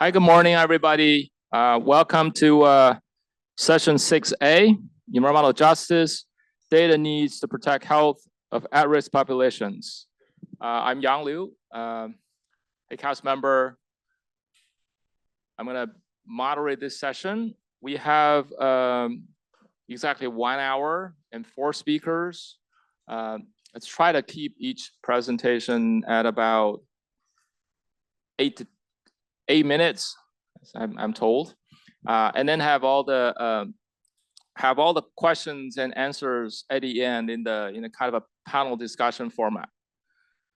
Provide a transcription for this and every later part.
Hi, good morning, everybody. Welcome to session 6A, Environmental Justice, Data Needs to Protect Health of At-Risk Populations. I'm Yang Liu, HAQAST member. I'm gonna moderate this session. We have exactly 1 hour and 4 speakers. Let's try to keep each presentation at about 8 minutes, I'm told, and then have all the questions and answers at the end in a kind of a panel discussion format.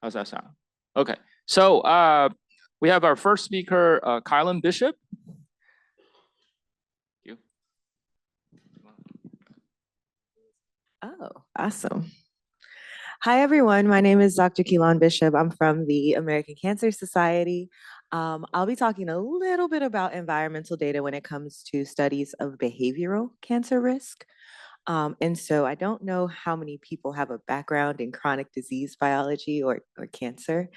How's that sound? Okay, so we have our first speaker, Kilan Bishop. Thank you. Oh, awesome. Hi, everyone. My name is Dr. Kilan Bishop. I'm from the American Cancer Society. I'll be talking a little bit about environmental data when it comes to studies of behavioral cancer risk. And so I don't know how many people have a background in chronic disease biology or cancer,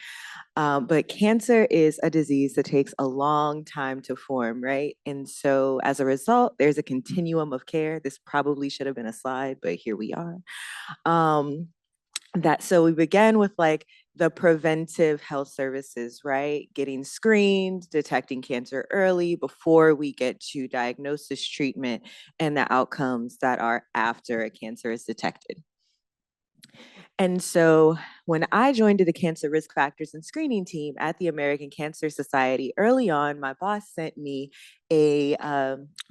but cancer is a disease that takes a long time to form, right? And so as a result, there's a continuum of care. This probably should have been a slide, but here we are. So we began with like the preventive health services, right? Getting screened, detecting cancer early before we get to diagnosis, treatment, and the outcomes that are after a cancer is detected. And so when I joined the cancer risk factors and screening team at the American Cancer Society, early on, my boss sent me the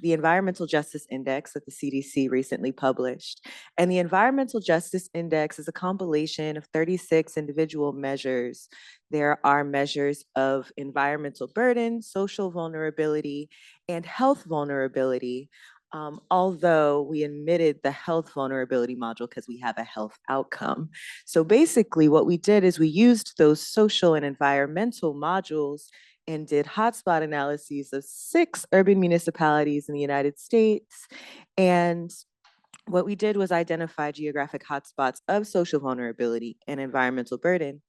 Environmental Justice Index that the CDC recently published. And the Environmental Justice Index is a compilation of 36 individual measures. There are measures of environmental burden, social vulnerability, and health vulnerability. Although we omitted the health vulnerability module because we have a health outcome. So basically what we did is we used those social and environmental modules and did hotspot analyses of 6 urban municipalities in the United States. And what we did was identify geographic hotspots of social vulnerability and environmental burden.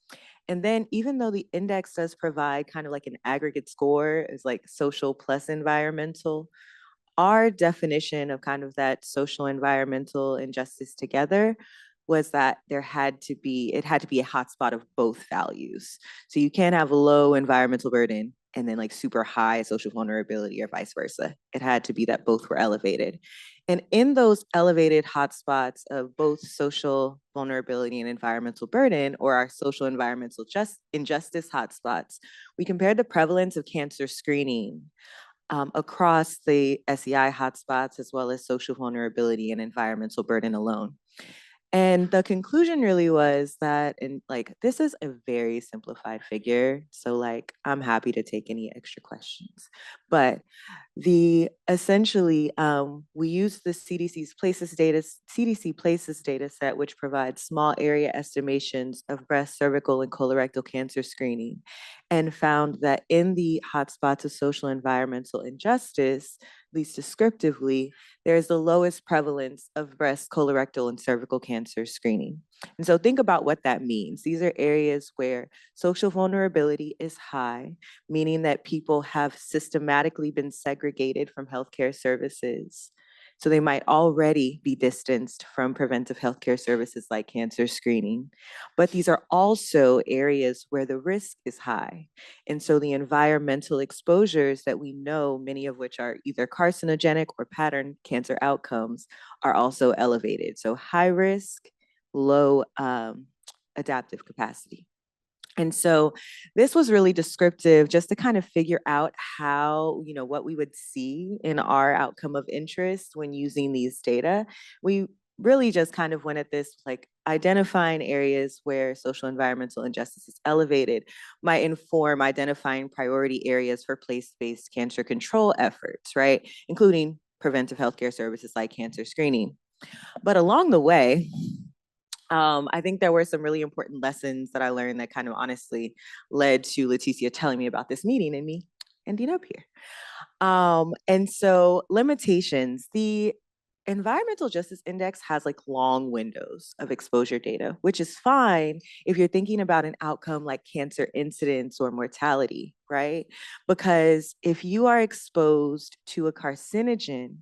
And then even though the index does provide kind of like an aggregate score, is like social plus environmental, our definition of kind of that social environmental injustice together was that it had to be a hotspot of both values. So you can't have low environmental burden and then like super high social vulnerability or vice versa. It had to be that both were elevated. And in those elevated hotspots of both social vulnerability and environmental burden, or our social environmental injustice hotspots, we compared the prevalence of cancer screening across the SEI hotspots, as well as social vulnerability and environmental burden alone. And the conclusion really was that, this is a very simplified figure. So like, I'm happy to take any extra questions, but essentially, we use the CDC Places data set, which provides small area estimations of breast, cervical, and colorectal cancer screening, and found that in the hotspots of social environmental injustice, at least descriptively, there is the lowest prevalence of breast, colorectal, and cervical cancer screening. And so think about what that means. These are areas where social vulnerability is high, meaning that people have systematically been segregated from healthcare services. So they might already be distanced from preventive healthcare services like cancer screening. But these are also areas where the risk is high. And so the environmental exposures that we know, many of which are either carcinogenic or pattern cancer outcomes, are also elevated. So high risk, low adaptive capacity. And so this was really descriptive just to kind of figure out how, what we would see in our outcome of interest when using these data. We really just kind of went at this like identifying areas where social environmental injustice is elevated might inform identifying priority areas for place-based cancer control efforts, right? Including preventive healthcare services like cancer screening. But along the way, I think there were some really important lessons that I learned that kind of honestly led to Leticia telling me about this meeting and me ending up here. And so limitations, the environmental justice index has like long windows of exposure data, which is fine if you're thinking about an outcome like cancer incidence or mortality, right? Because if you are exposed to a carcinogen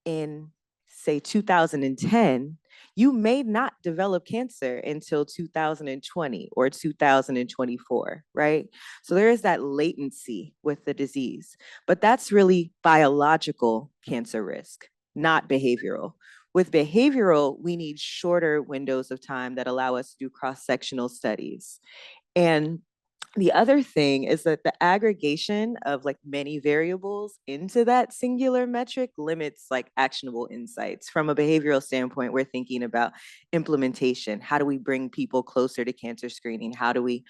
in, say, 2010, you may not develop cancer until 2020 or 2024, right? So there is that latency with the disease, but that's really biological cancer risk, not behavioral. With behavioral, we need shorter windows of time that allow us to do cross-sectional studies. And the other thing is that the aggregation of like many variables into that singular metric limits like actionable insights. From a behavioral standpoint, we're thinking about implementation. How do we bring people closer to cancer screening? How do we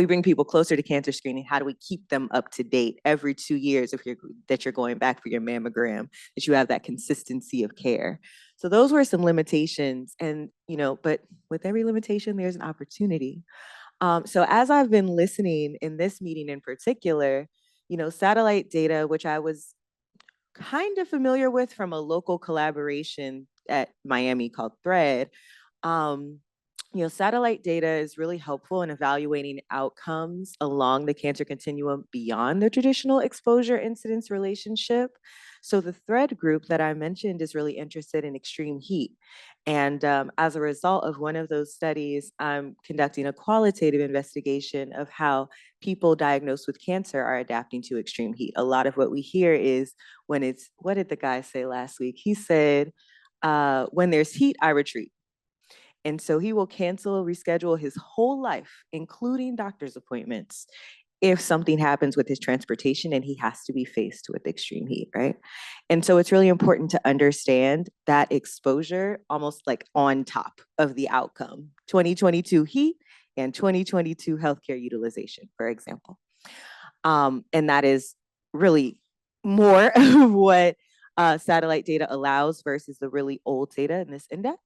bring people closer to cancer screening? How do we keep them up to date every 2 years if you're going back for your mammogram, that you have that consistency of care? So those were some limitations, and but with every limitation, there's an opportunity. So as I've been listening in this meeting in particular, satellite data, which I was kind of familiar with from a local collaboration at Miami called Thread, satellite data is really helpful in evaluating outcomes along the cancer continuum beyond the traditional exposure incidence relationship. So the Thread group that I mentioned is really interested in extreme heat. And as a result of one of those studies, I'm conducting a qualitative investigation of how people diagnosed with cancer are adapting to extreme heat. A lot of what we hear is what did the guy say last week? He said, when there's heat, I retreat. And so he will cancel, reschedule his whole life, including doctor's appointments, if something happens with his transportation and he has to be faced with extreme heat, right? And so it's really important to understand that exposure almost like on top of the outcome. 2022 heat and 2022 healthcare utilization, for example. And that is really more of what satellite data allows versus the really old data in this index.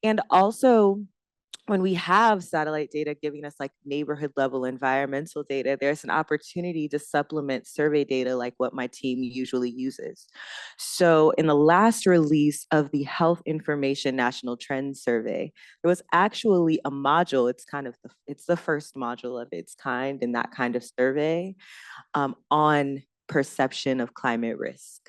And also, when we have satellite data giving us like neighborhood level environmental data, there's an opportunity to supplement survey data like what my team usually uses. So in the last release of the Health Information National Trends Survey, there was actually a module. It's the first module of its kind in that kind of survey on perception of climate risk.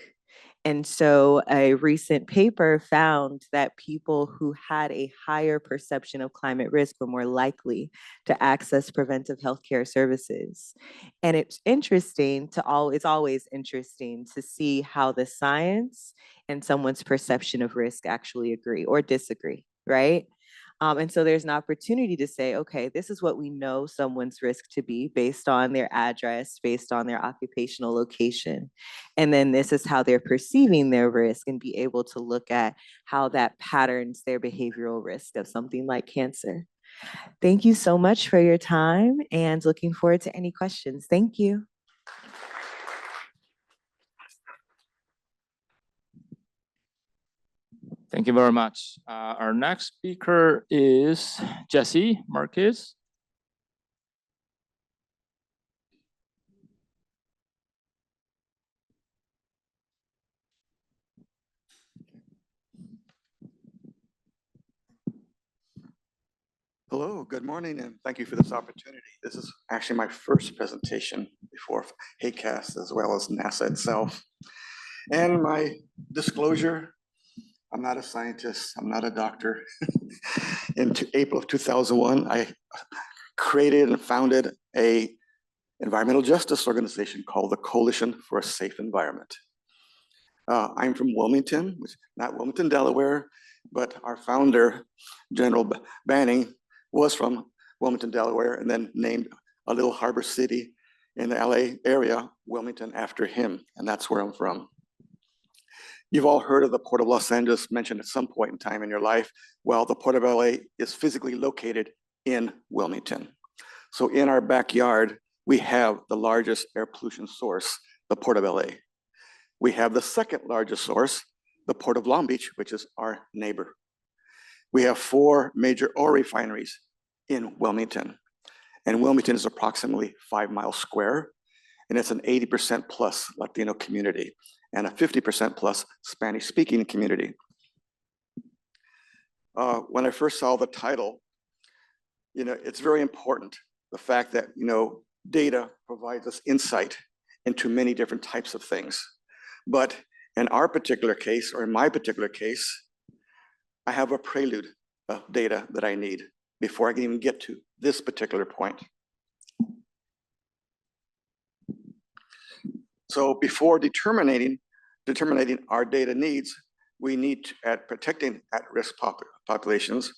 And so a recent paper found that people who had a higher perception of climate risk were more likely to access preventive healthcare services. And it's always interesting to see how the science and someone's perception of risk actually agree or disagree, right? And so there's an opportunity to say, okay, this is what we know someone's risk to be based on their address, based on their occupational location. And then this is how they're perceiving their risk, and be able to look at how that patterns their behavioral risk of something like cancer. Thank you so much for your time, and looking forward to any questions. Thank you. Thank you very much. Our next speaker is Jesse Marquez. Hello, good morning, and thank you for this opportunity. This is actually my first presentation before HAQAST as well as NASA itself. And my disclosure, I'm not a scientist, I'm not a doctor. In April of 2001, I created and founded an environmental justice organization called the Coalition for a Safe Environment. I'm from Wilmington, which not Wilmington, Delaware, but our founder, General Banning, was from Wilmington, Delaware, and then named a little harbor city in the LA area, Wilmington, after him, and that's where I'm from. You've all heard of the Port of Los Angeles mentioned at some point in time in your life. Well, the Port of LA is physically located in Wilmington. So in our backyard, we have the largest air pollution source, the Port of LA. We have the second largest source, the Port of Long Beach, which is our neighbor. We have 4 major oil refineries in Wilmington. And Wilmington is approximately 5 miles square, and it's an 80% plus Latino community. and a 50% plus Spanish-speaking community. When I first saw the title, it's very important, the fact that, data provides us insight into many different types of things. But in our particular case, or in my particular case, I have a prelude of data that I need before I can even get to this particular point. So before determining our data needs, we need to, at protecting at-risk populations,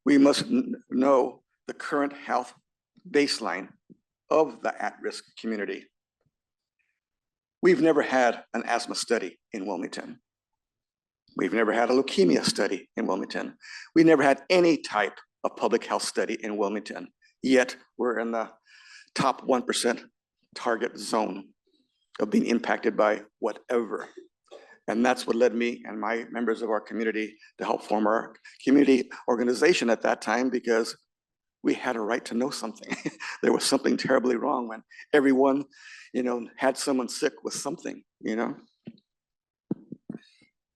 we must know the current health baseline of the at-risk community. We've never had an asthma study in Wilmington. We've never had a leukemia study in Wilmington. We never had any type of public health study in Wilmington, yet we're in the top 1% target zone of being impacted by whatever. And that's what led me and my members of our community to help form our community organization at that time, because we had a right to know something. There was something terribly wrong when everyone, had someone sick with something,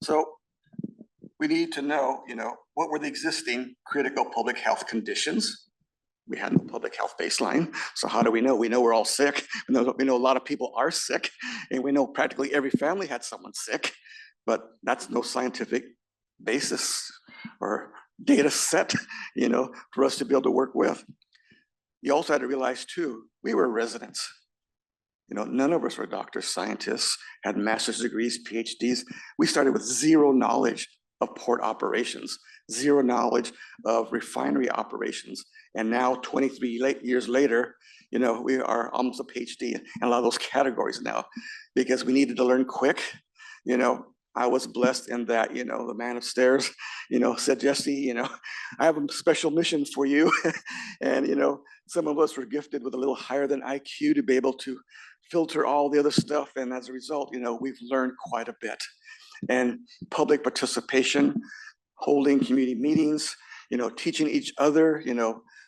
So we need to know, what were the existing critical public health conditions? We had no public health baseline. So how do we know? We know we're all sick. We know a lot of people are sick, and we know practically every family had someone sick, but that's no scientific basis or data set, for us to be able to work with. You also had to realize too, we were residents. None of us were doctors, scientists, had master's degrees, PhDs. We started with zero knowledge of port operations, zero knowledge of refinery operations. And now 23 years later, we are almost a PhD in a lot of those categories now, because we needed to learn quick. I was blessed in that, the man upstairs, said, Jesse, I have a special mission for you. And, some of us were gifted with a little higher than IQ to be able to filter all the other stuff. And as a result, we've learned quite a bit. And public participation, holding community meetings, teaching each other,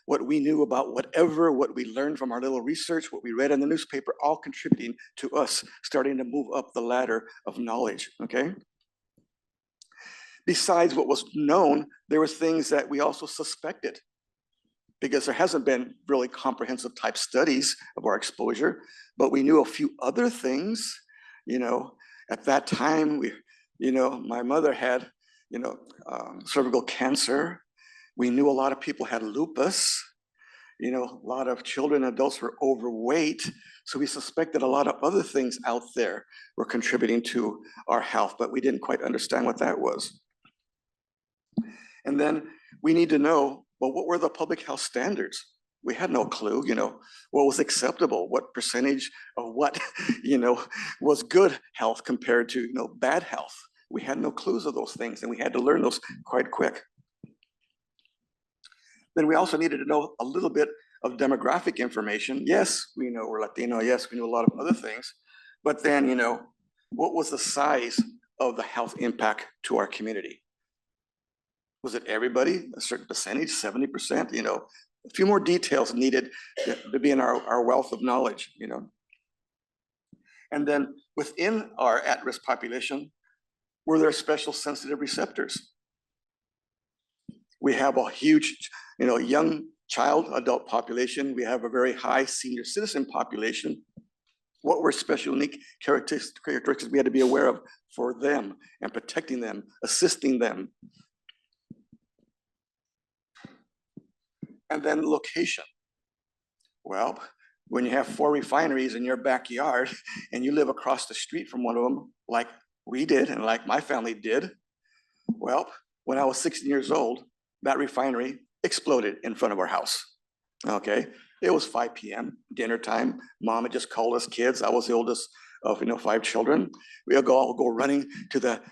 what we knew about what we learned from our little research, what we read in the newspaper, all contributing to us starting to move up the ladder of knowledge, okay? Besides what was known, there were things that we also suspected, because there hasn't been really comprehensive type studies of our exposure, but we knew a few other things. At that time, my mother had, cervical cancer. We knew a lot of people had lupus. A lot of children and adults were overweight. So we suspected a lot of other things out there were contributing to our health, but we didn't quite understand what that was. And then we need to know, well, what were the public health standards? We had no clue, what was acceptable, what percentage of what, was good health compared to, bad health. We had no clues of those things, and we had to learn those quite quick. Then we also needed to know a little bit of demographic information. Yes, we know we're Latino. Yes, we know a lot of other things. But then, what was the size of the health impact to our community? Was it everybody, a certain percentage, 70%? A few more details needed to be in our wealth of knowledge, And then within our at-risk population, were there special sensitive receptors? We have a huge, young child, adult population. We have a very high senior citizen population. What were special unique characteristics we had to be aware of for them and protecting them, assisting them? And then location. Well, when you have 4 refineries in your backyard and you live across the street from one of them, like we did and like my family did, well, when I was 16 years old, that refinery exploded in front of our house, okay? It was 5 p.m., dinner time. Mom had just called us kids. I was the oldest of 5 children. We all go running to the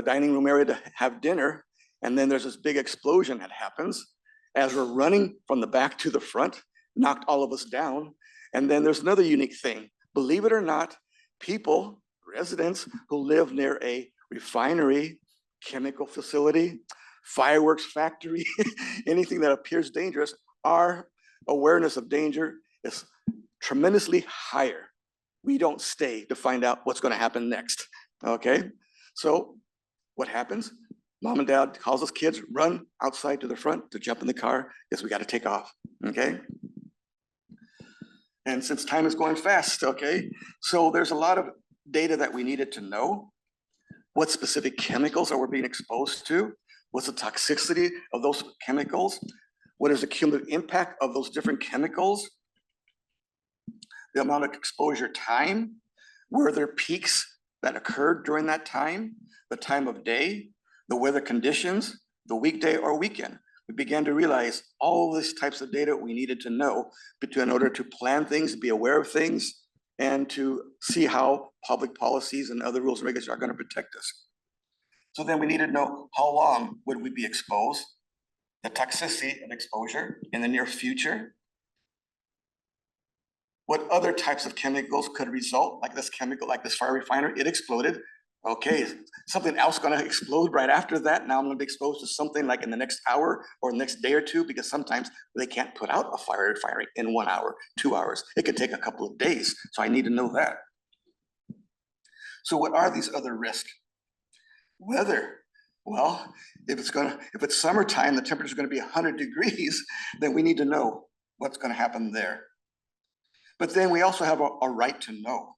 dining room area to have dinner, and then there's this big explosion that happens. As we're running from the back to the front, knocked all of us down. And then there's another unique thing. Believe it or not, people, residents who live near a refinery, chemical facility, fireworks factory, anything that appears dangerous, our awareness of danger is tremendously higher. We don't stay to find out what's going to happen next. Okay, so what happens? Mom and dad calls us kids, run outside to the front to jump in the car. Yes, we got to take off. Okay. And since time is going fast, okay, so there's a lot of data that we needed to know. What specific chemicals are we being exposed to? What's the toxicity of those chemicals? What is the cumulative impact of those different chemicals? The amount of exposure time? Were there peaks that occurred during that time? The time of day? The weather conditions? The weekday or weekend? We began to realize all these types of data we needed to know in order to plan things, be aware of things, and to see how public policies and other rules and regulations are going to protect us. So then we needed to know how long would we be exposed, the toxicity of exposure in the near future, what other types of chemicals could result, like this chemical, like this fire refiner, it exploded. Okay, something else gonna explode right after that. Now I'm gonna be exposed to something like in the next hour or next day or two, because sometimes they can't put out a fire refinery in 1 hour, 2 hours. It could take a couple of days, so I need to know that. So what are these other risks? Weather. Well, if it's summertime, the temperature is gonna be 100 degrees, then we need to know what's gonna happen there. But then we also have a right to know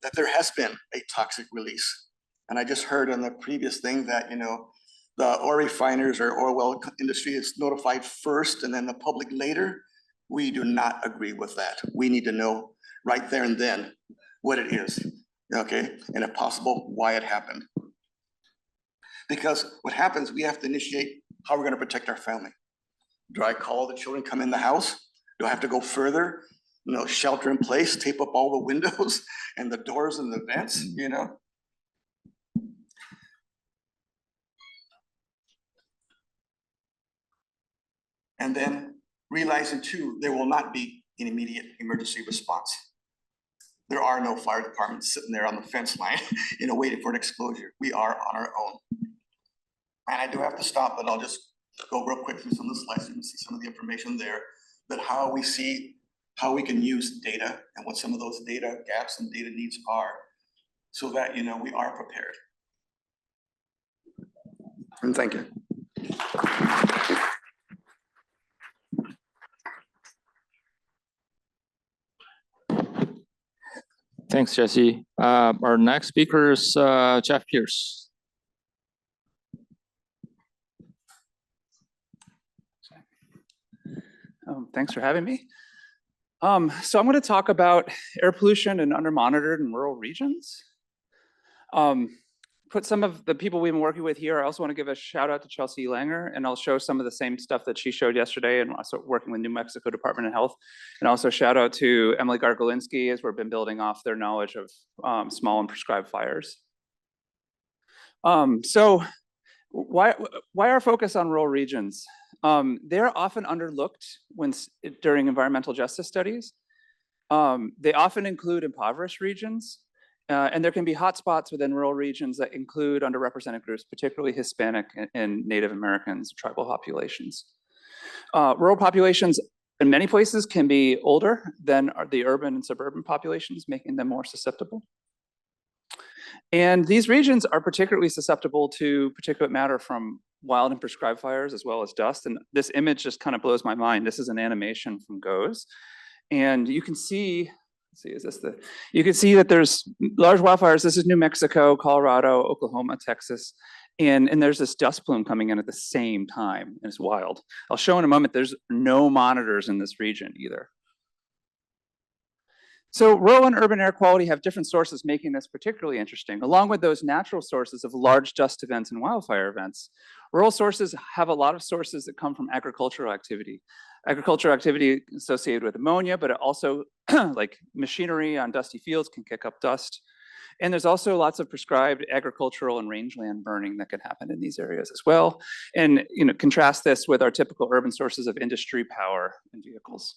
that there has been a toxic release. And I just heard on the previous thing that, the oil refiners or oil well industry is notified first and then the public later. We do not agree with that. We need to know right there and then what it is, okay? And if possible, why it happened. Because what happens, we have to initiate how we're gonna protect our family. Do I call the children come in the house? Do I have to go further? Shelter in place, tape up all the windows and the doors and the vents, And then realizing too, there will not be an immediate emergency response. There are no fire departments sitting there on the fence line, waiting for an exposure. We are on our own. And I do have to stop, but I'll just go real quick through some of the slides so you can see some of the information there, that how we can use data and what some of those data gaps and data needs are, so that we are prepared. And thank you. Thanks, Jesse. Our next speaker is Jeff Pierce. Thanks for having me. So I'm going to talk about air pollution and under-monitored in rural regions. Put some of the people we've been working with here. I also want to give a shout out to Chelsea Langer, and I'll show some of the same stuff that she showed yesterday, and also working with New Mexico Department of Health. And also shout out to Emily Gargolinsky, as we've been building off their knowledge of small and prescribed fires. So why our focus on rural regions? They're often underlooked during environmental justice studies. They often include impoverished regions, and there can be hotspots within rural regions that include underrepresented groups, particularly Hispanic and Native Americans, tribal populations. Rural populations in many places can be older than the urban and suburban populations, making them more susceptible. And these regions are particularly susceptible to particulate matter from wild and prescribed fires, as well as dust. And this image just kind of blows my mind. This is an animation from GOES. And you can see, you can see that there's large wildfires. This is New Mexico, Colorado, Oklahoma, Texas. And there's this dust plume coming in at the same time, and it's wild. I'll show in a moment, there's no monitors in this region either. So rural and urban air quality have different sources, making this particularly interesting. Along with those natural sources of large dust events and wildfire events, rural sources have a lot of sources that come from agricultural activity. Agricultural activity associated with ammonia, but also like machinery on dusty fields can kick up dust. And there's also lots of prescribed agricultural and rangeland burning that can happen in these areas as well. And contrast this with our typical urban sources of industry, power, and vehicles.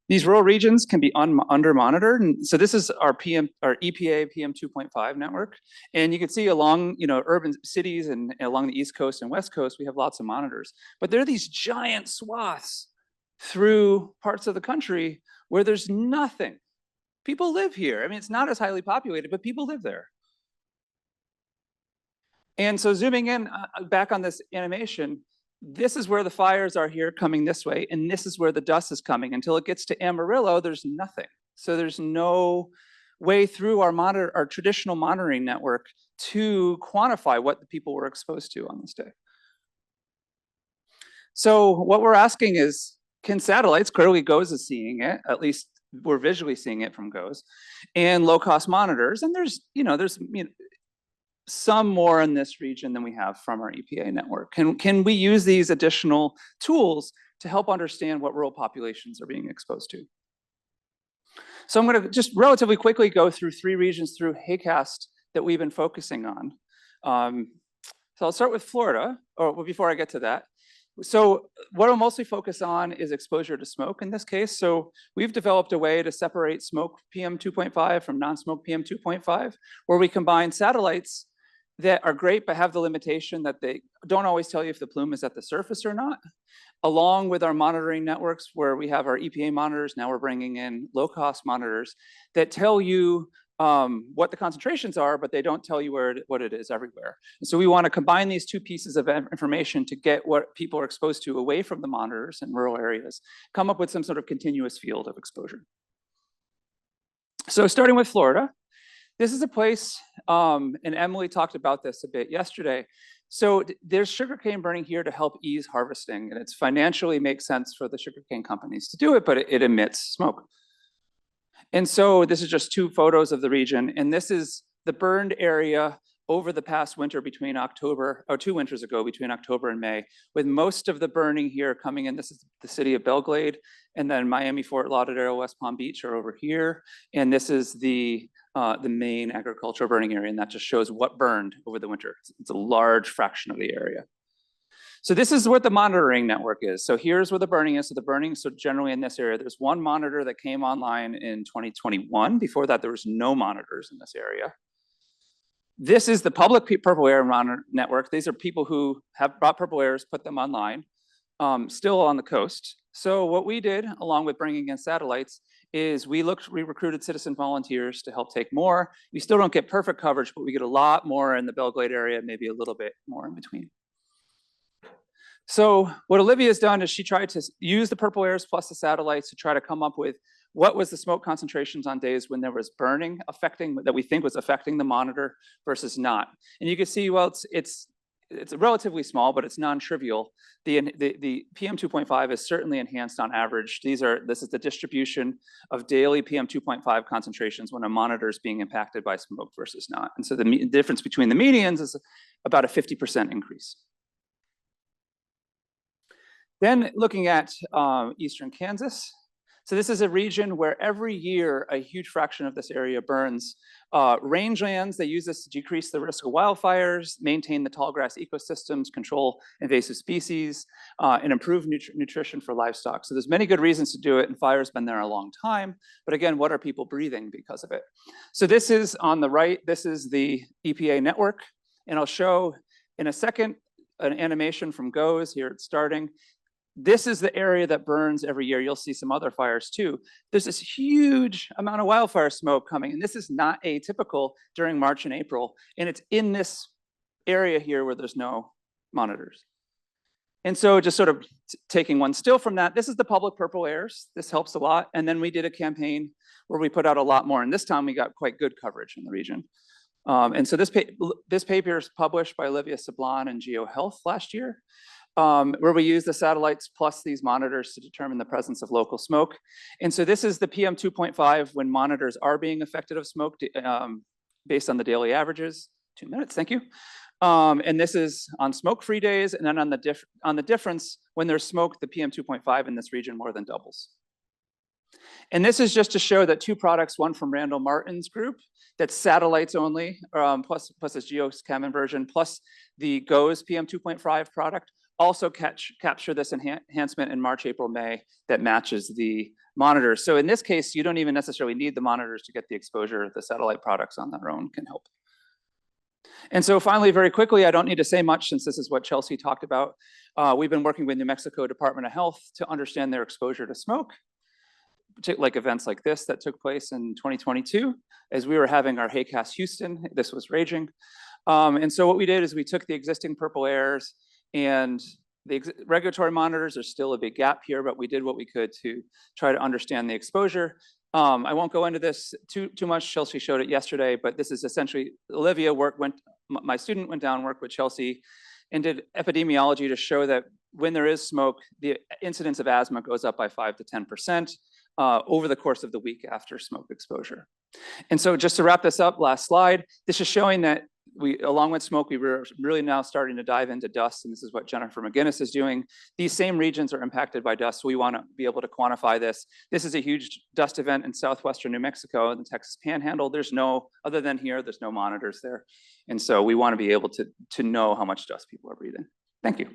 These rural regions can be under monitored. And so this is our EPA PM 2.5 network. And you can see along urban cities and along the East Coast and West Coast, we have lots of monitors. But there are these giant swaths through parts of the country where there's nothing, People live here. I mean, it's not as highly populated, but people live there. And so zooming in back on this animation, this is where the fires are here coming this way, and this is where the dust is coming. Until it gets to Amarillo, there's nothing. So there's no way through our traditional monitoring network to quantify what the people were exposed to on this day. So what we're asking is, can satellites, clearly GOES is seeing it, at least we're visually seeing it from GOES, and low-cost monitors, and there's some more in this region than we have from our EPA network. Can we use these additional tools to help understand what rural populations are being exposed to? So I'm going to just relatively quickly go through 3 regions through HAQAST that we've been focusing on. So I'll start with Florida, or before I get to that. So what I'll mostly focus on is exposure to smoke in this case. So we've developed a way to separate smoke PM 2.5 from non-smoke PM 2.5, where we combine satellites that are great, but have the limitation that they don't always tell you if the plume is at the surface or not, along with our monitoring networks where we have our EPA monitors. Now we're bringing in low-cost monitors that tell you what the concentrations are, but they don't tell you what it is everywhere. And so we want to combine these 2 pieces of information to get what people are exposed to away from the monitors in rural areas, come up with some sort of continuous field of exposure. So starting with Florida, this is a place, and Emily talked about this a bit yesterday. So there's sugarcane burning here to help ease harvesting, and it's financially makes sense for the sugarcane companies to do it, but it emits smoke. And so this is just 2 photos of the region, and this is the burned area over the past winter between October, or 2 winters ago, between October and May, with most of the burning here coming in. This is the city of Belglade, and then Miami, Fort Lauderdale, West Palm Beach are over here. And this is the main agricultural burning area, and that just shows what burned over the winter. It's a large fraction of the area. So this is what the monitoring network is. So here's where the burning is. So the burning, so generally in this area, there's 1 monitor that came online in 2021. Before that, there was no monitors in this area. This is the public purple air monitor network. These are people who have brought purple airs, put them online, still on the coast. So what we did, along with bringing in satellites, is we recruited citizen volunteers to help take more. We still don't get perfect coverage, but we get a lot more in the Belglade area, maybe a little bit more in between. So what Olivia's done is she tried to use the purple airs plus the satellites to try to come up with what was the smoke concentrations on days when there was burning that we think was affecting the monitor versus not. And you can see, well, it's relatively small, but it's non-trivial. The PM 2.5 is certainly enhanced on average. This is the distribution of daily PM 2.5 concentrations when a monitor is being impacted by smoke versus not. And so the difference between the medians is about a 50% increase. Then looking at eastern Kansas. So this is a region where every year a huge fraction of this area burns. Rangelands, they use this to decrease the risk of wildfires, maintain the tall grass ecosystems, control invasive species, and improve nutrition for livestock. So there's many good reasons to do it, and fire's been there a long time. But again, what are people breathing because of it? So this is on the right, this is the EPA network, and I'll show in a second an animation from GOES. Here it's starting. This is the area that burns every year. You'll see some other fires too. There's this huge amount of wildfire smoke coming, and this is not atypical during March and April. And it's in this area here where there's no monitors. And so just sort of taking one still from that, this is the public purple airs. This helps a lot. And then we did a campaign where we put out a lot more. And this time we got quite good coverage in the region. And so this paper is published by Olivia Sablon and GeoHealth last year. Where we use the satellites plus these monitors to determine the presence of local smoke. And so this is the PM 2.5 when monitors are being affected of smoke based on the daily averages. 2 minutes, thank you. And this is on smoke-free days, and then on the difference, when there's smoke, the PM 2.5 in this region more than doubles. And this is just to show that 2 products, one from Randall Martin's group, that's satellites only, plus this geochem version, plus the GOES PM 2.5 product, also capture this enhancement in March, April, May that matches the monitors. So in this case, you don't even necessarily need the monitors to get the exposure. The satellite products on their own can help. And so finally, very quickly, I don't need to say much since this is what Chelsea talked about. We've been working with New Mexico Department of Health to understand their exposure to smoke. like events like this that took place in 2022, as we were having our HAQAST Houston, this was raging. And so what we did is we took the existing purple airs, and the regulatory monitors are still a big gap here, but we did what we could to try to understand the exposure. I won't go into this too much. Chelsea showed it yesterday, but this is essentially Olivia my student went down, worked with Chelsea, and did epidemiology to show that when there is smoke, the incidence of asthma goes up by 5 to 10% over the course of the week after smoke exposure. And so just to wrap this up, last slide, this is showing that along with smoke, we were really now starting to dive into dust, and this is what Jennifer McGinnis is doing. These same regions are impacted by dust, so we want to be able to quantify this. This is a huge dust event in southwestern New Mexico and the Texas Panhandle. Other than here, there's no monitors there. And so we want to be able to know how much dust people are breathing. Thank you.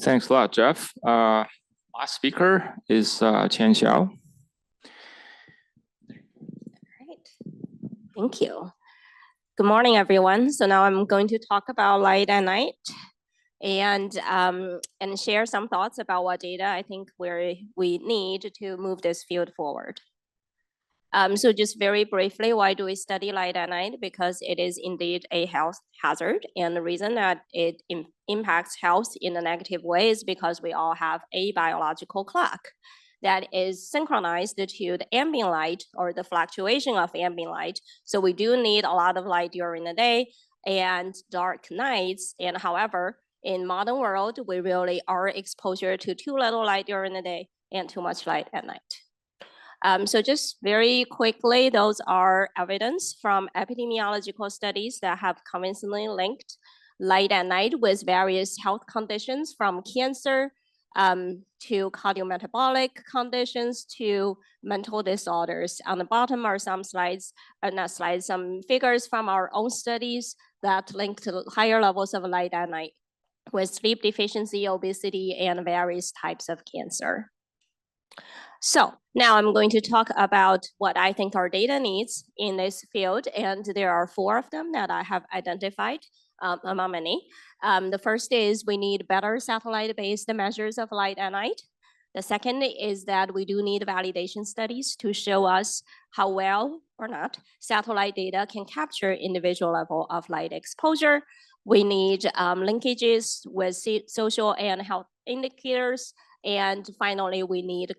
Thanks a lot, Jeff. Last speaker is Xiao. Thank you. Good morning, everyone. So now I'm going to talk about light at night and share some thoughts about what data I think we need to move this field forward. So just very briefly, why do we study light at night? Because it is indeed a health hazard. And the reason that it impacts health in a negative way is because we all have a biological clock that is synchronized to the ambient light or the fluctuation of ambient light. So we do need a lot of light during the day and dark nights. And however, in modern world, we really are exposure to too little light during the day and too much light at night. So just very quickly, those are evidence from epidemiological studies that have convincingly linked light at night with various health conditions, from cancer to cardiometabolic conditions to mental disorders. On the bottom are some some figures from our own studies that link to higher levels of light at night with sleep deficiency, obesity, and various types of cancer. So now I'm going to talk about what I think our data needs in this field, and there are 4 of them that I have identified among many. The first is we need better satellite-based measures of light at night. The second is that we do need validation studies to show us how well or not satellite data can capture individual level of light exposure. We need linkages with social and health indicators. And finally, we need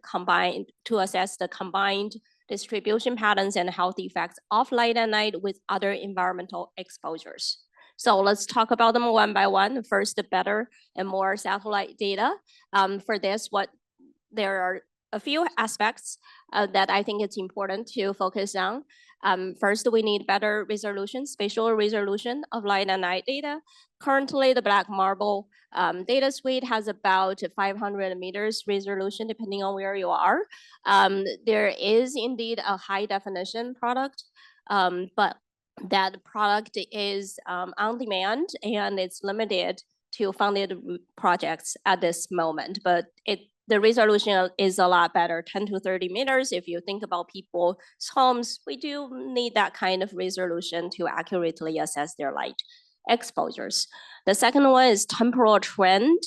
to assess the combined distribution patterns and health effects of light at night with other environmental exposures. So let's talk about them one by one. First, the better and more satellite data. For this, there are a few aspects that I think it's important to focus on. First, we need better resolution, spatial resolution of light and night data. Currently, the Black Marble data suite has about 500 meters resolution, depending on where you are. There is indeed a high definition product, but that product is on demand and it's limited to funded projects at this moment, but the resolution is a lot better, 10 to 30 meters. If you think about people's homes, we do need that kind of resolution to accurately assess their light exposures. The second one is temporal trend.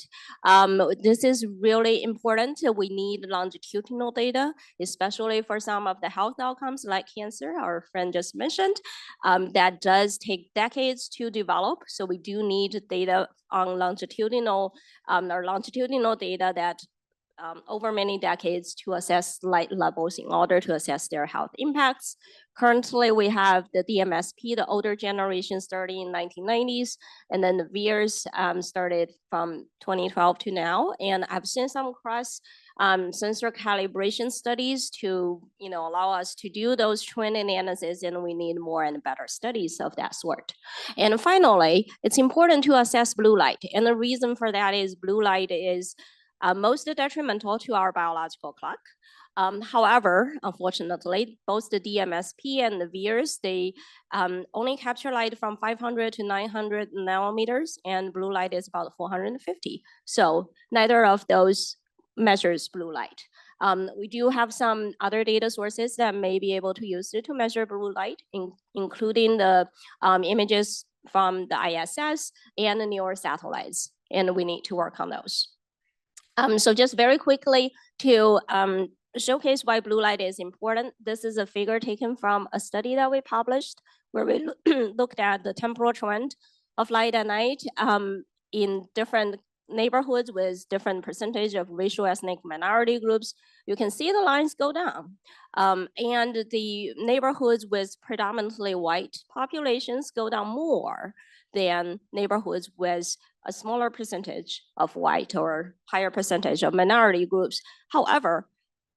This is really important. We need longitudinal data, especially for some of the health outcomes like cancer, our friend just mentioned, that does take decades to develop. So we do need data on longitudinal data that over many decades to assess light levels in order to assess their health impacts. Currently, we have the DMSP, the older generation starting in 1990s, and then the VIIRS started from 2012 to now. And I've seen some cross sensor calibration studies to allow us to do those trend analysis, and we need more and better studies of that sort. And finally, it's important to assess blue light. And the reason for that is blue light is most detrimental to our biological clock. However, unfortunately, both the DMSP and the VIIRS, they only capture light from 500 to 900 nanometers, and blue light is about 450. So neither of those measures blue light. We do have some other data sources that may be able to use it to measure blue light, including the images from the ISS and the newer satellites. and we need to work on those. So just very quickly to showcase why blue light is important. This is a figure taken from a study that we published where we looked at the temporal trend of light at night in different neighborhoods with different percentage of racial ethnic minority groups. You can see the lines go down. And the neighborhoods with predominantly white populations go down more than neighborhoods with a smaller percentage of white or higher percentage of minority groups. However,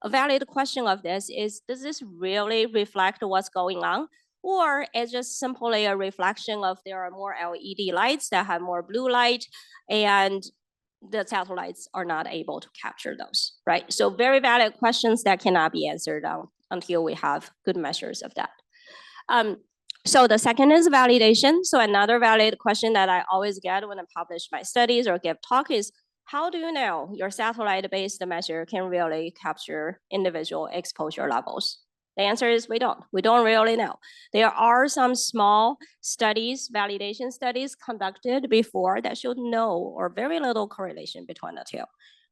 a valid question of this is, does this really reflect what's going on? Or is just simply a reflection of there are more LED lights that have more blue light and the satellites are not able to capture those, right? So very valid questions that cannot be answered until we have good measures of that. So the second is validation. So another valid question that I always get when I publish my studies or give talk is, how do you know your satellite-based measure can really capture individual exposure levels? The answer is we don't. We don't really know. There are some small studies, validation studies conducted before that showed no or very little correlation between the two.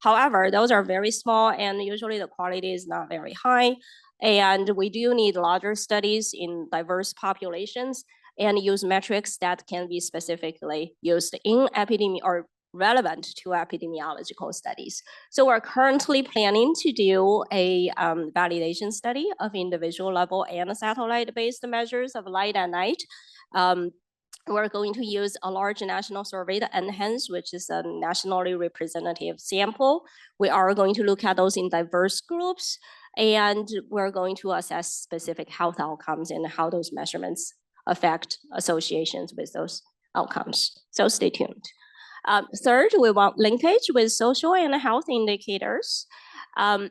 However, those are very small and usually the quality is not very high. And we do need larger studies in diverse populations and use metrics that can be specifically used in epidemiology or relevant to epidemiological studies. So we're currently planning to do a validation study of individual level and satellite-based measures of light at night. We're going to use a large national survey, the NHANS, which is a nationally representative sample. We are going to look at those in diverse groups, and we're going to assess specific health outcomes and how those measurements affect associations with those outcomes. So stay tuned. Third, we want linkage with social and health indicators. And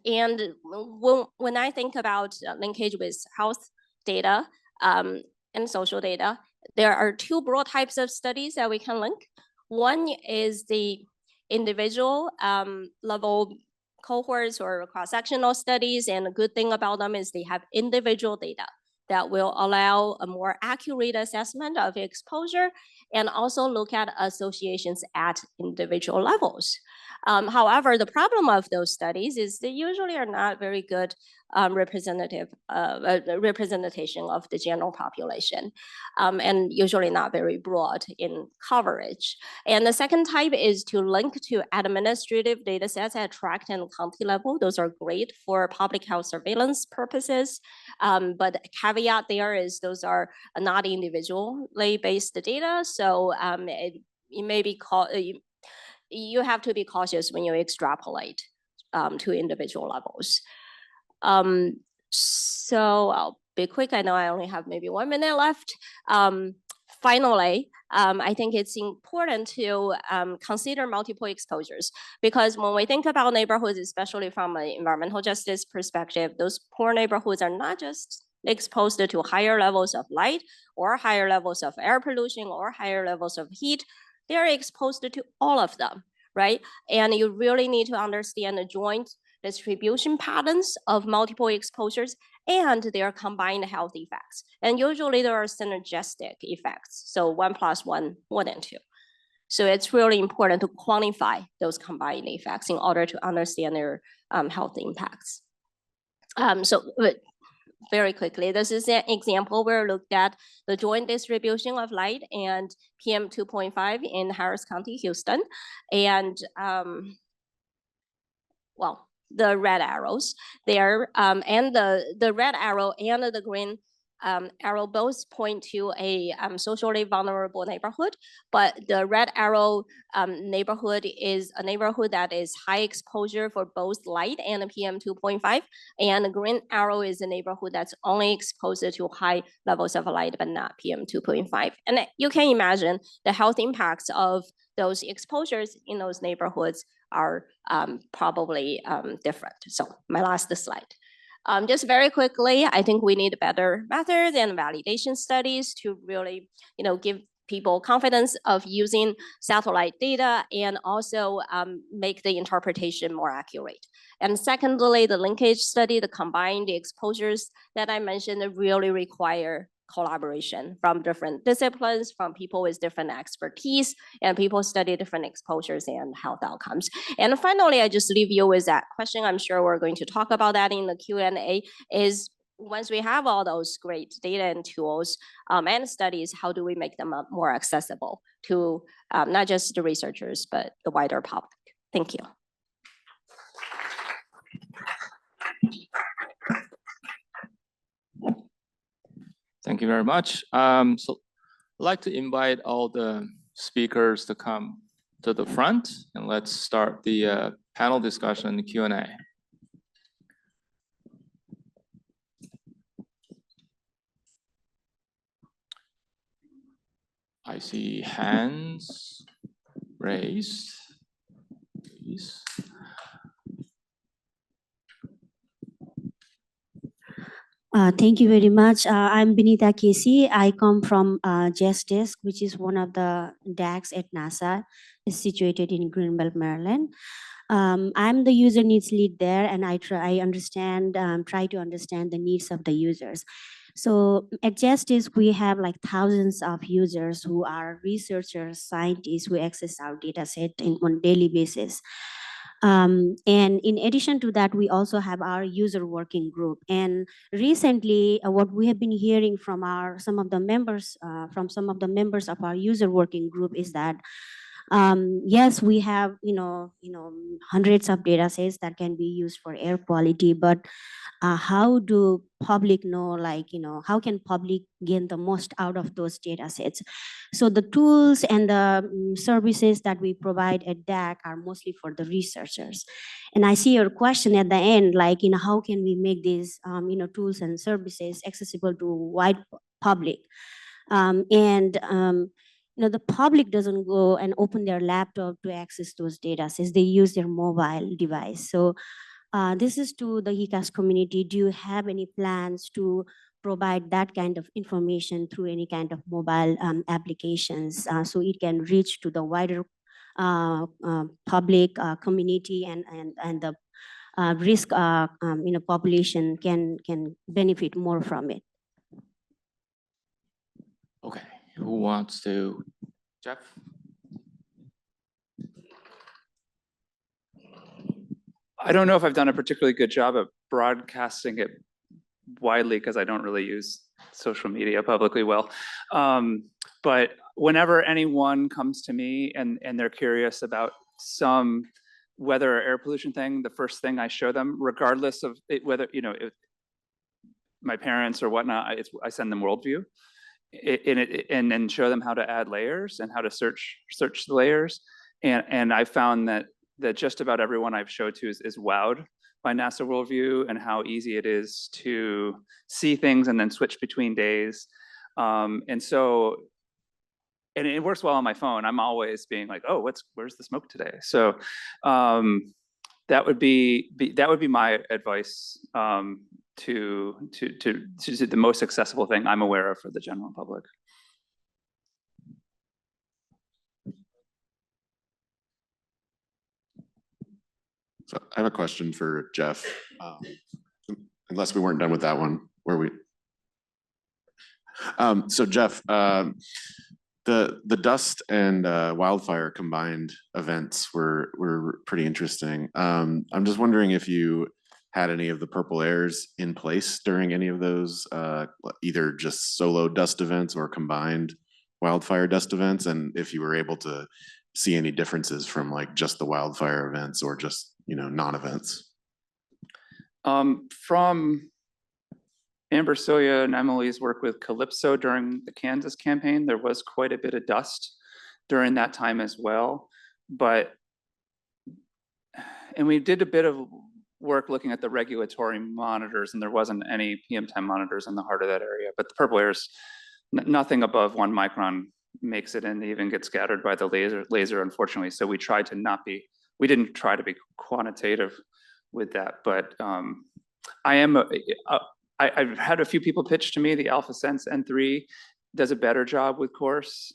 when I think about linkage with health data and social data, there are two broad types of studies that we can link. One is the individual level cohorts or cross-sectional studies, and a good thing about them is they have individual data that will allow a more accurate assessment of exposure and also look at associations at individual levels. However, the problem of those studies is they usually are not very good representation of the general population and usually not very broad in coverage. And the second type is to link to administrative data sets at tract and county level. Those are great for public health surveillance purposes. But the caveat there is those are not individually based data. So it may be called, you have to be cautious when you extrapolate to individual levels. So I'll be quick. I know I only have maybe 1 minute left. Finally, I think it's important to consider multiple exposures, because when we think about neighborhoods, especially from an environmental justice perspective, those poor neighborhoods are not just exposed to higher levels of light or higher levels of air pollution or higher levels of heat. They're exposed to all of them, right? And you really need to understand the joint distribution patterns of multiple exposures and their combined health effects. And usually there are synergistic effects. So 1 + 1 more than 2. So it's really important to quantify those combined effects in order to understand their health impacts. Very quickly, this is an example where we looked at the joint distribution of light and PM 2.5 in Harris County, Houston. And well, the red arrows there, and the red arrow and the green arrow both point to a socially vulnerable neighborhood, but the red arrow neighborhood is a neighborhood that is high exposure for both light and PM 2.5, and the green arrow is a neighborhood that's only exposed to high levels of light but not PM 2.5. And you can imagine the health impacts of those exposures in those neighborhoods are probably different. So my last slide. Just very quickly, I think we need better methods and validation studies to really, give people confidence of using satellite data and also make the interpretation more accurate. And secondly, the linkage study, the combined exposures that I mentioned really require collaboration from different disciplines, from people with different expertise, and people study different exposures and health outcomes. And finally, I just leave you with that question. I'm sure we're going to talk about that in the Q&A, is once we have all those great data and tools and studies, how do we make them more accessible to not just the researchers, but the wider public? Thank you. Thank you very much. So I'd like to invite all the speakers to come to the front, and let's start the panel discussion, the Q&A. I see hands raised. Please. Thank you very much. I'm Benita Casey. I come from Desk, which is one of the DACs at NASA. It's situated in Greenbelt, Maryland. I'm the user needs lead there, and I try to understand the needs of the users. So at Justice, we have like thousands of users who are researchers, scientists who access our data set on a daily basis. And in addition to that, we also have our user working group. And recently, what we have been hearing from some of the members of our user working group is that yes, we have hundreds of data sets that can be used for air quality, but how do public know, how can public gain the most out of those data sets? So the tools and the services that we provide at DAC are mostly for the researchers. And I see your question at the end, how can we make these tools and services accessible to wide public? The public doesn't go and open their laptop to access those data sets. They use their mobile device. So this is to the HAQAST community. Do you have any plans to provide that kind of information through any kind of mobile applications so it can reach to the wider public community and the risk population can benefit more from it? Okay, who wants to? Jeff? I don't know if I've done a particularly good job of broadcasting it widely because I don't really use social media publicly well. But whenever anyone comes to me and they're curious about some weather or air pollution thing, the first thing I show them, regardless of whether, my parents or whatnot, I send them worldview and then show them how to add layers and how to search the layers. And I found that just about everyone I've showed to is wowed by NASA Worldview and how easy it is to see things and then switch between days. And it works well on my phone. I'm always being like, oh, where's the smoke today? So that would be my advice to the most accessible thing I'm aware of for the general public. So I have a question for Jeff. Unless we weren't done with that one, were we? So Jeff, the dust and wildfire combined events were pretty interesting. I'm just wondering if you had any of the purple airs in place during any of those, either just solo dust events or combined wildfire dust events, and if you were able to see any differences from just the wildfire events or just non-events. From Amber Soya and Emily's work with Calypso during the Kansas campaign, there was quite a bit of dust during that time as well. And we did a bit of work looking at the regulatory monitors, and there wasn't any PM10 monitors in the heart of that area. But the purple airs, nothing above 1 micron makes it and even gets scattered by the laser, unfortunately. So we tried to we didn't try to be quantitative with that, but I've had a few people pitch to me the AlphaSense N3 does a better job with coarse.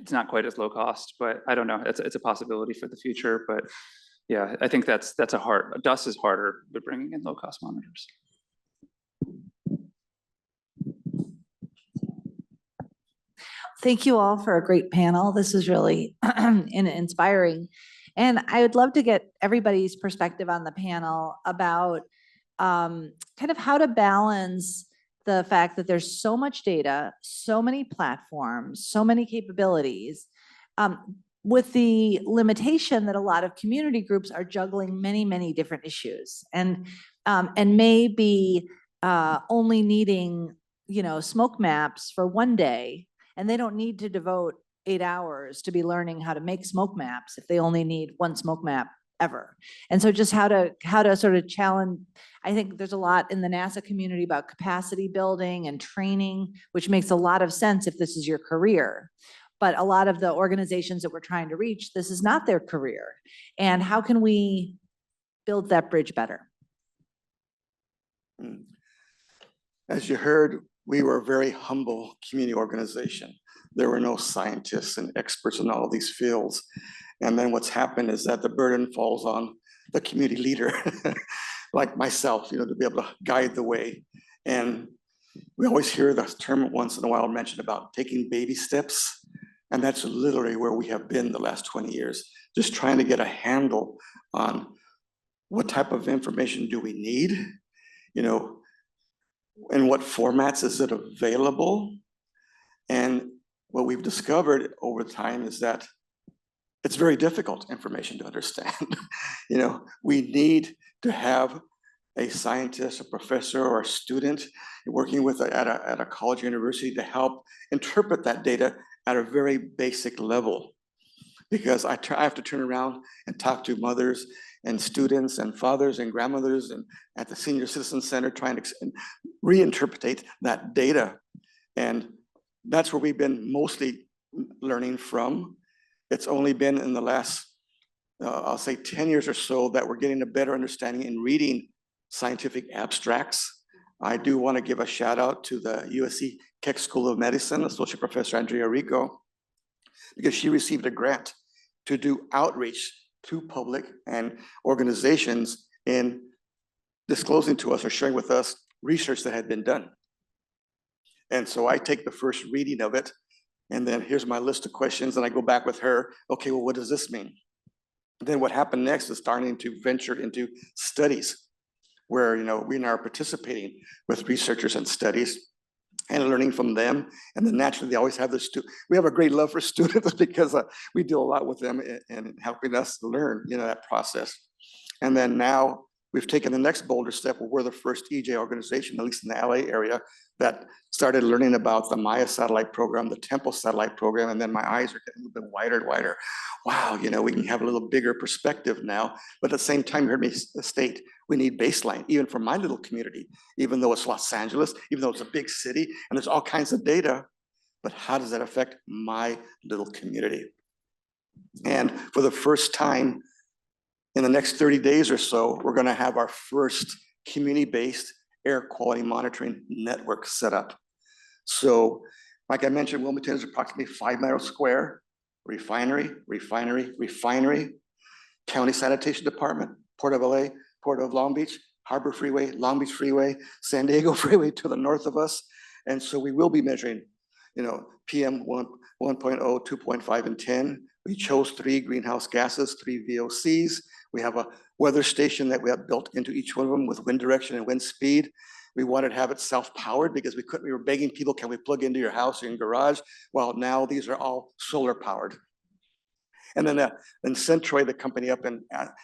It's not quite as low cost, but I don't know. It's a possibility for the future. But yeah, I think that's dust is harder with bringing in low cost monitors. Thank you all for a great panel. This is really inspiring. And I would love to get everybody's perspective on the panel about kind of how to balance the fact that there's so much data, so many platforms, so many capabilities, with the limitation that a lot of community groups are juggling many, many different issues and may be only needing, smoke maps for one day, and they don't need to devote 8 hours to be learning how to make smoke maps if they only need one smoke map ever. And so just how to sort of challenge, I think there's a lot in the NASA community about capacity building and training, which makes a lot of sense if this is your career. But a lot of the organizations that we're trying to reach, this is not their career. And how can we build that bridge better? As you heard, we were a very humble community organization. There were no scientists and experts in all of these fields. And then what's happened is that the burden falls on the community leader, like myself, to be able to guide the way. And we always hear this term once in a while mentioned about taking baby steps. And that's literally where we have been the last 20 years, just trying to get a handle on what type of information do we need, in what formats is it available. And what we've discovered over time is that it's very difficult information to understand. We need to have a scientist, a professor, or a student working with at a college or university to help interpret that data at a very basic level. Because I have to turn around and talk to mothers and students and fathers and grandmothers and at the Senior Citizen Center trying to reinterpret that data. And that's where we've been mostly learning from. It's only been in the last, I'll say 10 years or so that we're getting a better understanding in reading scientific abstracts. I do want to give a shout out to the USC Keck School of Medicine, Associate Professor Andrea Rico, because she received a grant to do outreach to public and organizations in disclosing to us or sharing with us research that had been done. And so I take the first reading of it, and then here's my list of questions, and I go back with her. Okay, well, what does this mean? Then what happened next is starting to venture into studies where we now are participating with researchers and studies and learning from them. And then naturally, they always have this. We have a great love for students because we deal a lot with them in helping us learn, that process. And then now we've taken the next bolder step. We're the first EJ organization, at least in the LA area, that started learning about the Maya satellite program, the Temple satellite program, and then my eyes are getting a little bit wider and wider. Wow, we can have a little bigger perspective now. But at the same time, you heard me state, we need baseline, even for my little community, even though it's Los Angeles, even though it's a big city, and there's all kinds of data, but how does that affect my little community? And for the first time, in the next 30 days or so, we're gonna have our first community-based air quality monitoring network set up. So, like I mentioned, Wilmington is approximately 5 miles square, refinery, county sanitation department, Port of LA, Port of Long Beach, Harbor Freeway, Long Beach Freeway, San Diego Freeway to the north of us. And so we will be measuring, PM 1.0, 2.5, and 10. We chose 3 greenhouse gases, 3 VOCs. We have a weather station that we have built into each one of them with wind direction and wind speed. We wanted to have it self-powered because we were begging people, can we plug into your house or in garage? Well, now these are all solar powered. And then Centroid, the company up in,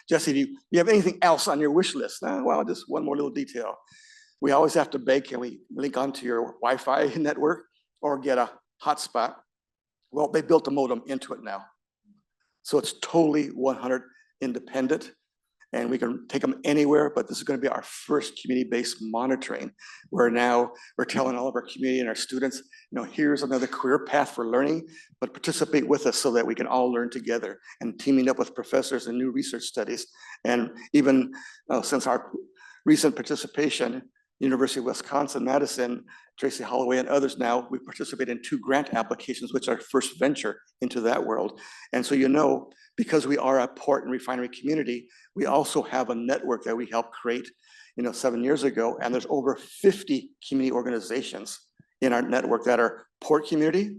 Jesse, do you have anything else on your wish list? Well, just one more little detail. We always have to beg, can we link onto your Wi-Fi network or get a hotspot? Well, they built a modem into it now. So it's totally 100 independent, and we can take them anywhere, but this is going to be our first community-based monitoring, where now we're telling all of our community and our students, here's another career path for learning, but participate with us so that we can all learn together, and teaming up with professors and new research studies. And even since our recent participation, University of Wisconsin-Madison, Tracy Holloway and others now, we participate in 2 grant applications, which are our first venture into that world. And so, because we are a port and refinery community, we also have a network that we helped create, 7 years ago. And there's over 50 community organizations in our network that are port community,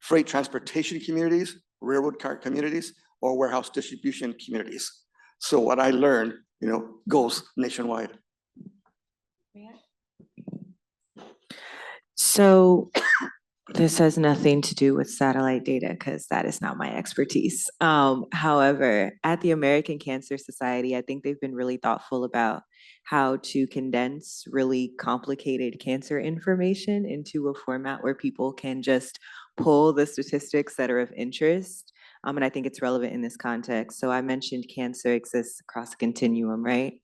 freight transportation communities, railroad car communities, or warehouse distribution communities. So what I learned, goes nationwide. So this has nothing to do with satellite data because that is not my expertise. However, at the American Cancer Society, I think they've been really thoughtful about how to condense really complicated cancer information into a format where people can just pull the statistics that are of interest. And I think it's relevant in this context. So I mentioned cancer exists across a continuum, right?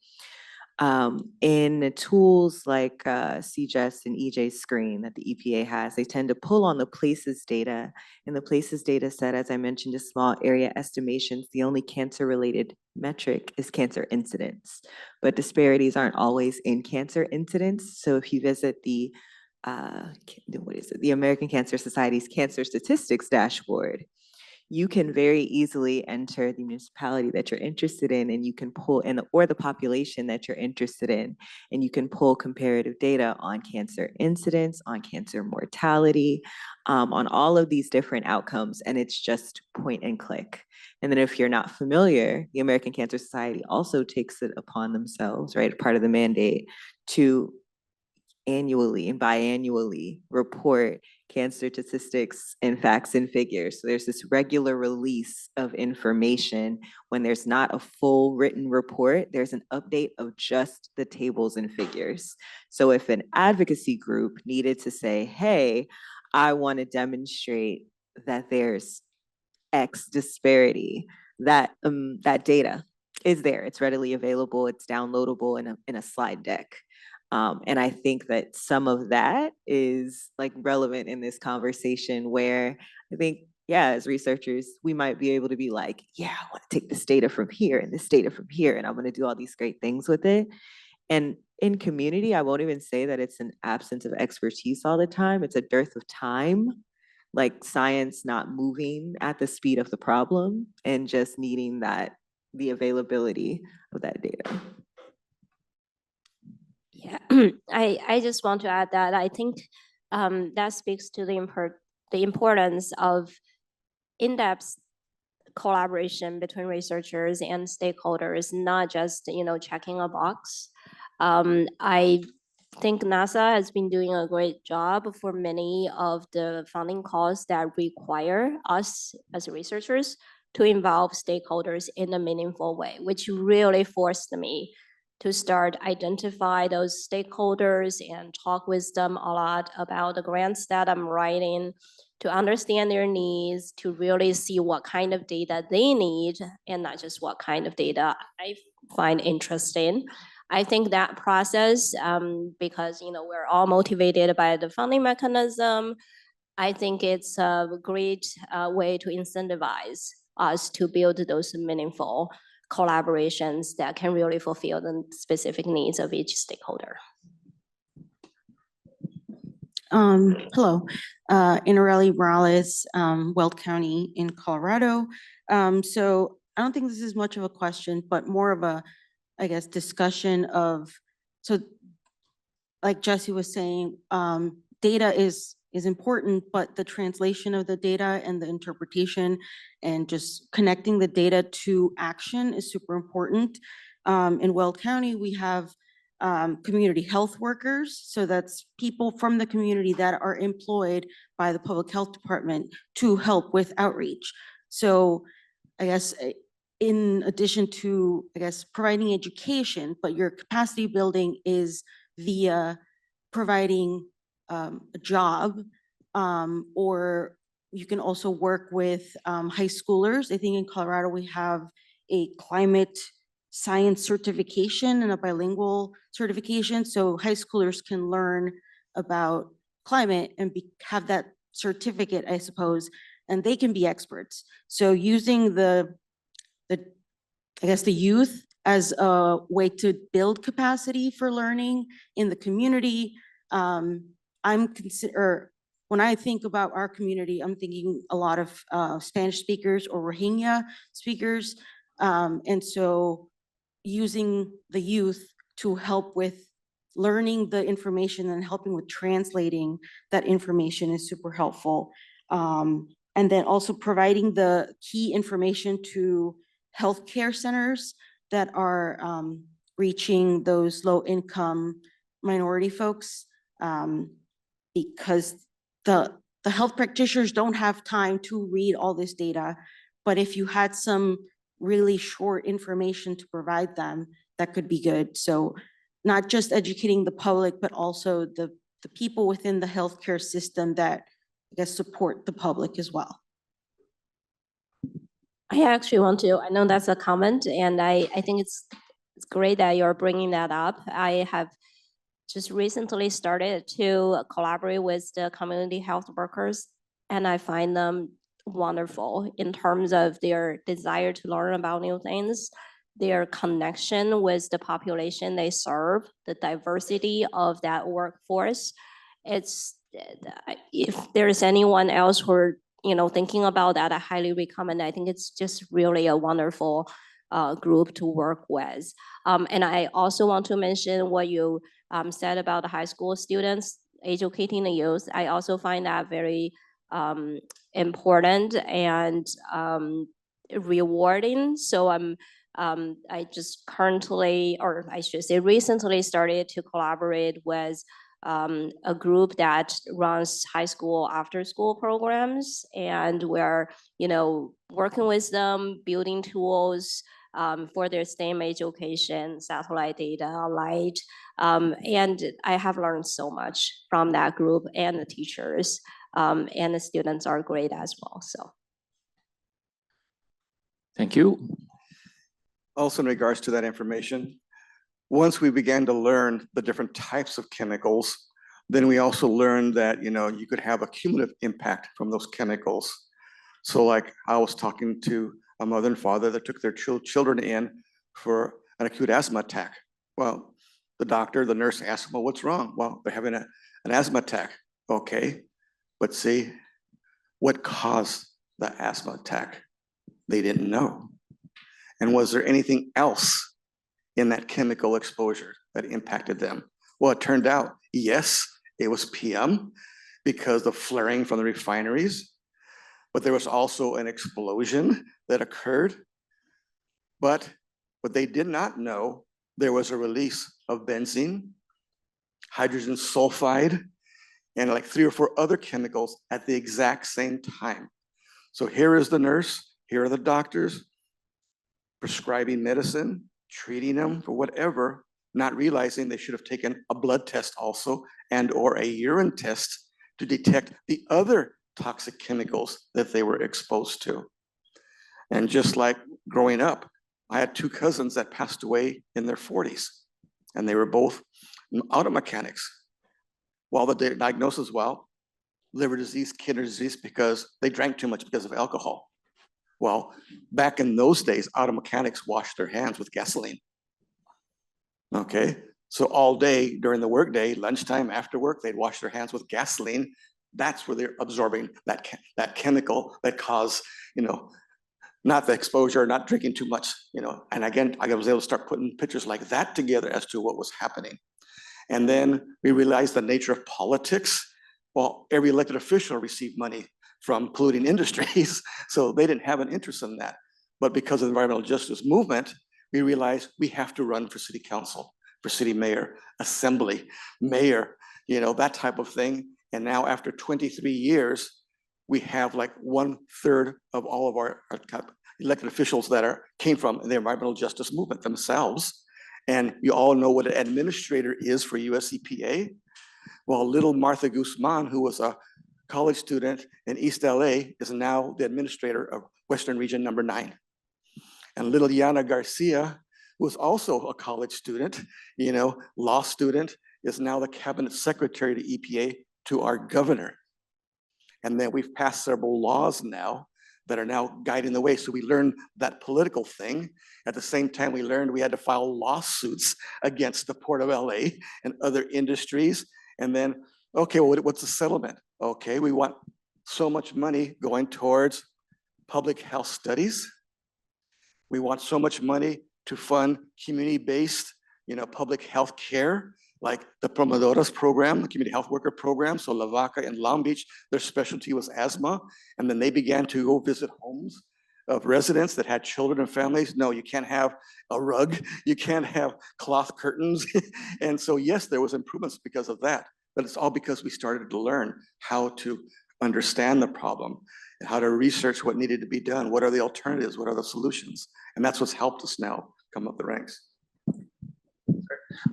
In the tools like CGES and EJ Screen that the EPA has, they tend to pull on the places data. And the places data set, as I mentioned, is small area estimations. The only cancer-related metric is cancer incidence, but disparities aren't always in cancer incidence. So if you visit the American Cancer Society's Cancer Statistics Dashboard, you can very easily enter the municipality that you're interested in, and you can pull or the population that you're interested in, and you can pull comparative data on cancer incidence, on cancer mortality, on all of these different outcomes, and it's just point and click. And then if you're not familiar, the American Cancer Society also takes it upon themselves, right, part of the mandate, to annually and biannually report cancer statistics and facts and figures. So there's this regular release of information. When there's not a full written report, there's an update of just the tables and figures. So if an advocacy group needed to say, hey, I want to demonstrate that there's X disparity, that data is there. It's readily available. It's downloadable in a slide deck. And I think that some of that is like relevant in this conversation where I think, yeah, as researchers, we might be able to be like, yeah, I want to take this data from here and this data from here, and I'm going to do all these great things with it. And in community, I won't even say that it's an absence of expertise all the time. It's a dearth of time, like science not moving at the speed of the problem and just needing the availability of that data. Yeah, I just want to add that I think that speaks to the importance of in-depth collaboration between researchers and stakeholders, not just checking a box. I think NASA has been doing a great job for many of the funding calls that require us as researchers to involve stakeholders in a meaningful way, which really forced me to start identify those stakeholders and talk with them a lot about the grants that I'm writing, to understand their needs, to really see what kind of data they need, and not just what kind of data I find interesting. I think that process, because we're all motivated by the funding mechanism, I think it's a great way to incentivize us to build those meaningful collaborations that can really fulfill the specific needs of each stakeholder. Hello, Inarelli Morales, Weld County in Colorado. So I don't think this is much of a question, but more of a, I guess, discussion of, so like Jesse was saying, data is important, but the translation of the data and the interpretation and just connecting the data to action is super important. In Weld County, we have community health workers. So that's people from the community that are employed by the public health department to help with outreach. So I guess in addition to, I guess, providing education, but your capacity building is via providing a job, or you can also work with high schoolers. I think in Colorado, we have a climate science certification and a bilingual certification. So high schoolers can learn about climate and have that certificate, I suppose, and they can be experts. So using I guess the youth as a way to build capacity for learning in the community. When I think about our community, I'm thinking a lot of Spanish speakers or Rohingya speakers. And so using the youth to help with learning the information and helping with translating that information is super helpful. And then also providing the key information to healthcare centers that are reaching those low-income minority folks, because the health practitioners don't have time to read all this data. But if you had some really short information to provide them, that could be good. So not just educating the public, but also the people within the healthcare system that, I guess, support the public as well. I actually want to, I know that's a comment, and I think it's great that you're bringing that up. I have just recently started to collaborate with the community health workers, and I find them wonderful in terms of their desire to learn about new things, their connection with the population they serve, the diversity of that workforce. It's, if there's anyone else who are, thinking about that, I highly recommend. I think it's just really a wonderful group to work with. And I also want to mention what you said about the high school students educating the youth. I also find that very important and rewarding. So I just currently, or I should say recently, started to collaborate with a group that runs high school after school programs, and we're working with them, building tools for their STEM education, satellite data, light, and I have learned so much from that group and the teachers, and the students are great as well. So Thank you. Also, in regards to that information, once we began to learn the different types of chemicals, then we also learned that, you could have a cumulative impact from those chemicals. So like I was talking to a mother and father that took their children in for an acute asthma attack. Well, the nurse asked them, well, what's wrong? Well, they're having an asthma attack. Okay, but see, what caused the asthma attack? They didn't know. And was there anything else in that chemical exposure that impacted them? Well, it turned out, yes, it was PM because of flaring from the refineries, but there was also an explosion that occurred. But what they did not know, there was a release of benzene, hydrogen sulfide, and like 3 or 4 other chemicals at the exact same time. So here is the nurse, here are the doctors prescribing medicine, treating them for whatever, not realizing they should have taken a blood test also and or a urine test to detect the other toxic chemicals that they were exposed to. And just like growing up, I had 2 cousins that passed away in their 40s, and they were both auto mechanics. While the diagnosis, liver disease, kidney disease, because they drank too much because of alcohol. Well, back in those days, auto mechanics washed their hands with gasoline. Okay, so all day during the workday, lunchtime, after work, they'd wash their hands with gasoline. That's where they're absorbing that chemical that caused, not the exposure, not drinking too much, And again, I was able to start putting pictures like that together as to what was happening. And then we realized the nature of politics. Well, every elected official received money from polluting industries, so they didn't have an interest in that. But because of the environmental justice movement, we realized we have to run for city council, for city mayor, assembly, mayor, that type of thing. And now after 23 years, we have like 1/3 of all of our elected officials that came from the environmental justice movement themselves. And you all know what an administrator is for US EPA. Well, little Martha Guzman, who was a college student in East LA, is now the administrator of Western Region number 9. And little Yana Garcia, who was also a college student, law student, is now the cabinet secretary to EPA to our governor. And then we've passed several laws now that are now guiding the way. So we learned that political thing. At the same time, we learned we had to file lawsuits against the Port of LA and other industries. And then, okay, well, what's the settlement? Okay, we want so much money going towards public health studies. We want so much money to fund community-based, public health care like the Promodoras program, the community health worker program. So La Vaca and Long Beach, their specialty was asthma. And then they began to go visit homes of residents that had children and families. No, you can't have a rug. You can't have cloth curtains. And so, yes, there was improvements because of that, but it's all because we started to learn how to understand the problem and how to research what needed to be done. What are the alternatives? What are the solutions? And that's what's helped us now come up the ranks.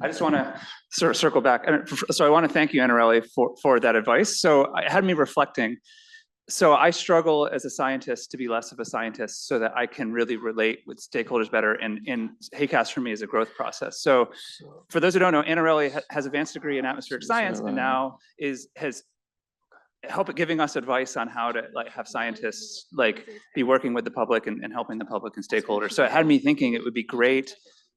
I just want to circle back. So I want to thank you, Anarelli, for that advice. So it had me reflecting. So I struggle as a scientist to be less of a scientist so that I can really relate with stakeholders better. And HAQAST for me is a growth process. So for those who don't know, Anarelli has an advanced degree in atmospheric science and now has helped giving us advice on how to have scientists be working with the public and helping the public and stakeholders. So it had me thinking it would be great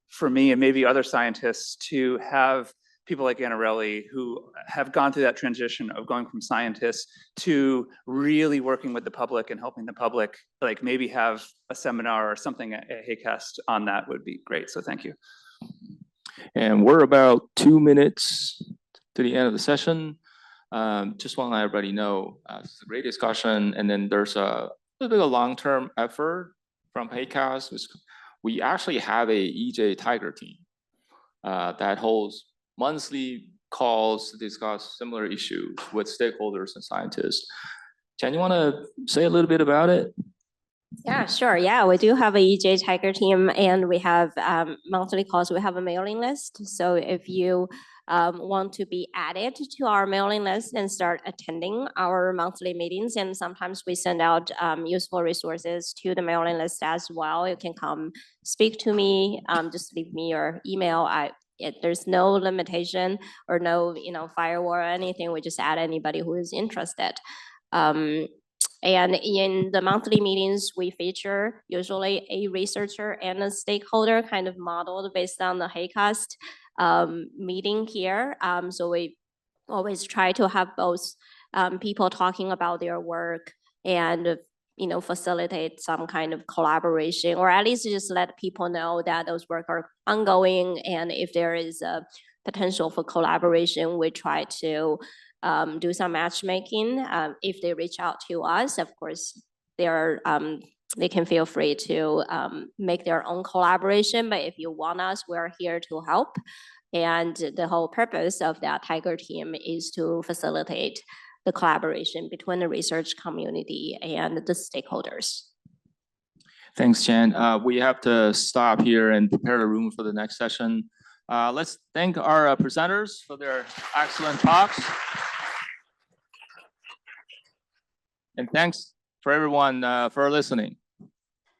for me and maybe other scientists to have people like Anarelli who have gone through that transition of going from scientists to really working with the public and helping the public, maybe have a seminar or something at HAQAST on that would be great. So thank you. And we're about 2 minutes to the end of the session. Just want to let everybody know, it's a great discussion. And then there's a little bit of long-term effort from HAQAST. We actually have a EJ Tiger team that holds monthly calls to discuss similar issues with stakeholders and scientists. Qian, you want to say a little bit about it? Yeah, sure. Yeah, we do have a EJ Tiger team, and we have monthly calls. We have a mailing list. So if you want to be added to our mailing list and start attending our monthly meetings, and sometimes we send out useful resources to the mailing list as well. You can come speak to me, just leave me your email. There's no limitation or no firewall or anything. We just add anybody who is interested. And in the monthly meetings, we feature usually a researcher and a stakeholder kind of modeled based on the HAQAST meeting here. So we always try to have both people talking about their work and facilitate some kind of collaboration, or at least just let people know that those work are ongoing. And if there is a potential for collaboration, we try to do some matchmaking. If they reach out to us, of course, they can feel free to make their own collaboration. But if you want us, we're here to help. And the whole purpose of that Tiger team is to facilitate the collaboration between the research community and the stakeholders. Thanks, Qian. We have to stop here and prepare the room for the next session. Let's thank our presenters for their excellent talks. And thanks for everyone for listening.